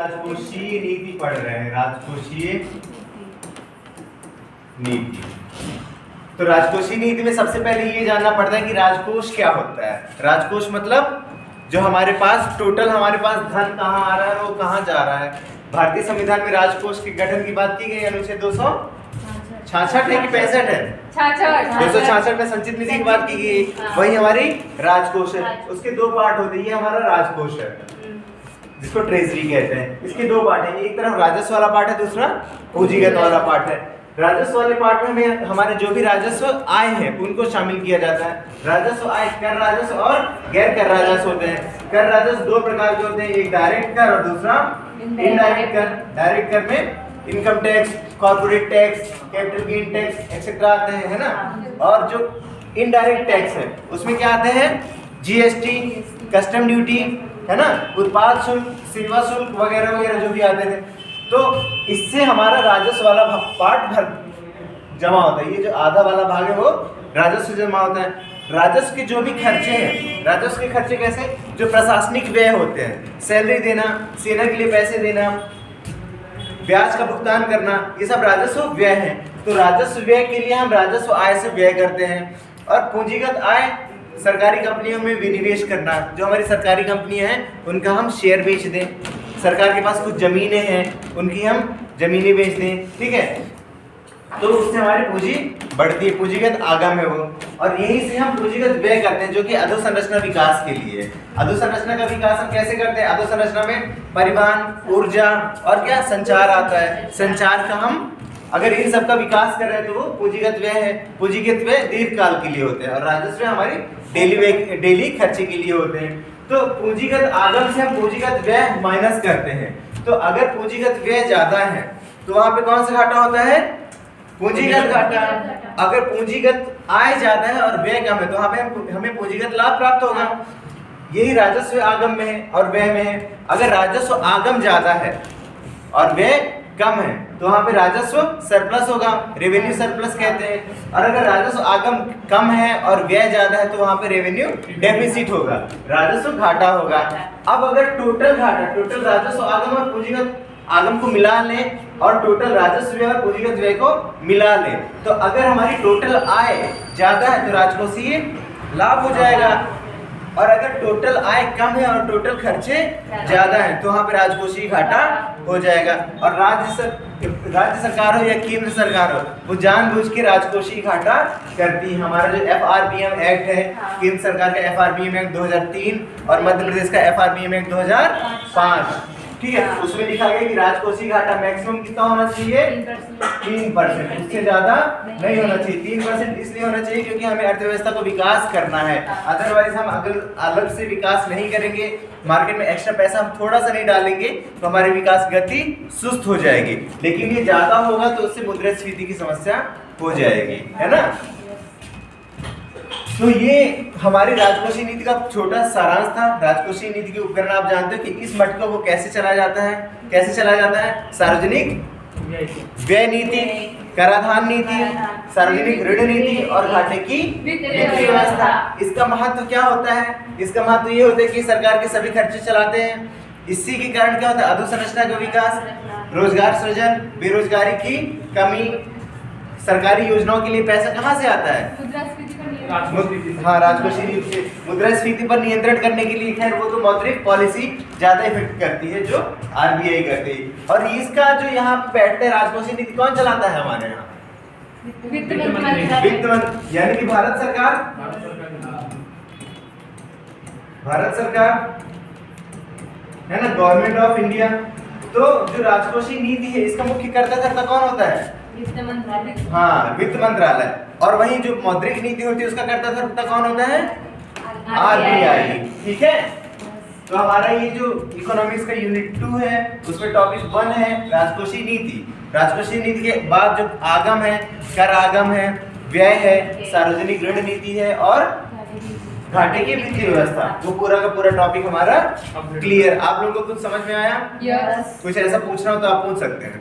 राजकोषीय नीति पढ़ रहे हैं, राजकोषीय नीति। तो राजकोषीय नीति में सबसे पहले ये जानना पड़ता है कि राजकोष क्या होता है। राजकोष मतलब जो हमारे पास टोटल हमारे पास धन कहाँ आ रहा है, वो कहाँ जा रहा है। भारतीय संविधान में राजकोष के गठन की बात की गई, अनुच्छेद 266 है कि 65 है, 266 में संचित निधि की बात की गई, वही हमारी राजकोष है। उसके दो पार्ट होते हैं, ये हमारा राजकोष है जिसको ट्रेजरी कहते हैं। इसके दो पार्ट हैं, एक तरफ राजस्व वाला पार्ट है, दूसरा पूंजीगत वाला पार्ट है। राजस्व वाले पार्ट में हमें हमारे जो भी राजस्व आय है उनको शामिल किया जाता है। राजस्व आय कर राजस्व और गैर कर राजस्व होते हैं। कर राजस्व दो प्रकार के होते हैं, एक डायरेक्ट कर और दूसरा इनडायरेक्ट कर। डायरेक्ट कर में income tax, corporate tax, capital gain tax etcetera आते हैं, है ना। और जो इनडायरेक्ट टैक्स है उसमें क्या आते हैं, जीएसटी, कस्टम ड्यूटी, है ना, उत्पाद शुल्क, सेवा शुल्क वगैरह वगैरह जो भी आते थे। तो इससे हमारा राजस्व वाला पार्ट भर जमा होता है। ये जो आधा वाला भाग है वो राजस्व जमा होता है। राजस्व के जो भी खर्चे हैं, राजस्व के खर्चे कैसे, जो प्रशासनिक व्यय होते हैं, सैलरी देना, सेना के लिए पैसे देना, ब्याज का भुगतान करना, ये सब राजस्व व्यय है। तो राजस्व व्यय के लिए हम राजस्व आय से व्यय करते हैं। और पूंजीगत आय सरकारी कंपनियों में विनिवेश करना, जो हमारी सरकारी कंपनियां हैं उनका हम शेयर बेच दें। सरकार के पास कुछ जमीनें हैं उनकी हम जमीनें बेच दें, ठीक है, तो उससे हमारी पूंजी बढ़ती है, पूंजीगत आगम है वो। और यहीं से हम पूंजीगत व्यय करते हैं जो कि अधोसंरचना विकास के लिए है। अधोसंरचना का विकास हम कैसे करते हैं, अधोसंरचना में परिवहन, ऊर्जा और क्या संचार आता है। संचार का हम अगर इन सब का विकास कर रहे हैं तो वो पूंजीगत व्यय है। पूंजीगत व्यय दीर्घकाल के लिए होते हैं और राजस्व हमारी डेली खर्चे के लिए होते हैं। तो पूंजीगत आगम से हम पूंजीगत व्यय माइनस करते हैं। तो अगर पूंजीगत व्यय ज्यादा है तो वहां पे कौन सा घाटा होता है, पूंजीगत घाटा। अगर पूंजीगत आय ज्यादा है और व्यय कम है तो वहां पे हमें पूंजीगत लाभ प्राप्त होगा। यही राजस्व आगम में है और व्यय में है। अगर राजस्व आगम ज्यादा है और व्यय कम है तो वहां पे राजस्व सरप्लस होगा, रेवेन्यू सरप्लस कहते हैं। और अगर राजस्व आगम कम है और व्यय ज्यादा है तो वहां पे रेवेन्यू डेफिसिट होगा, राजस्व घाटा होगा। अब अगर टोटल घाटा, टोटल राजस्व आगम और पूंजीगत आगम को मिला लें और टोटल राजस्व व्यय और पूंजीगत व्यय को मिला लें, तो अगर हमारी टोटल आय ज्यादा है तो राजकोषीय लाभ हो जाएगा। और अगर टोटल आय कम है और टोटल खर्चे ज्यादा हैं तो वहां पे राजकोषीय घाटा हो जाएगा। और राज्य सरकार हो या केंद्र सरकार हो, वो जानबूझ के राजकोषीय घाटा करती है। हमारा जो FRBM एक्ट है, केंद्र सरकार का FRBM एक्ट 2003 और मध्य प्रदेश का FRBM एक्ट 2005, ठीक है, उसमें लिखा गया कि राजकोषीय घाटा मैक्सिमम कितना होना चाहिए, 3%, उससे ज्यादा नहीं होना चाहिए। 3% इसलिए होना चाहिए क्योंकि हमें अर्थव्यवस्था को विकास करना है। अदरवाइज हम अगर अलग से विकास नहीं करेंगे, मार्केट में एक्स्ट्रा पैसा हम थोड़ा सा नहीं डालेंगे तो हमारी विकास गति सुस्त हो जाएगी। लेकिन ये ज्यादा होगा तो उससे मुद्रास्फीति की समस्या हो जाएगी, है ना। तो ये हमारी राजकोषीय नीति का छोटा सारांश था। राजकोषीय नीति के उपकरण आप जानते हो कि इस मटके को कैसे चलाया जाता है, कैसे चलाया जाता है, सार्वजनिक व्यय नीति, कराधान नीति, सार्वजनिक ऋण नीति और घाटे की वित्तीय व्यवस्था। इसका महत्व क्या होता है, इसका महत्व ये होता है कि सरकार के सभी खर्चे चलाते हैं। इसी के कारण क्या होता है, अधोसंरचना का विकास, रोजगार सृजन, बेरोजगारी की कमी। सरकारी योजनाओं के लिए पैसा कहाँ से आता है, हाँ, राजकोषीय नीति से। मुद्रास्फीति पर नियंत्रण करने के लिए खैर वो तो मौद्रिक पॉलिसी ज्यादा इफेक्ट करती है जो RBI करती है। और इसका जो यहाँ बैठते हैं राजकोषीय नीति कौन चलाता है हमारे यहाँ, वित्त मंत्री, यानी कि भारत सरकार है ना, गवर्नमेंट ऑफ इंडिया। तो जो राजकोषीय नीति है इसका मुख्य कर्ता कौन होता है, हाँ, वित्त मंत्रालय। और वही जो मौद्रिक नीति होती है उसका कर्ता कौन होता है, RBI, ठीक है। तो हमारा ये जो इकोनॉमिक्स का यूनिट 2 है उसमें टॉपिक 1 है राजकोषीय नीति। राजकोषीय नीति के बाद जो आगम है, कर आगम है, व्यय है, सार्वजनिक ऋण नीति है और घाटे की वित्तीय व्यवस्था, वो पूरा का पूरा टॉपिक हमारा क्लियर। आप लोगों को कुछ समझ में आया? यस। कुछ ऐसा पूछना हो तो आप पूछ सकते हैं।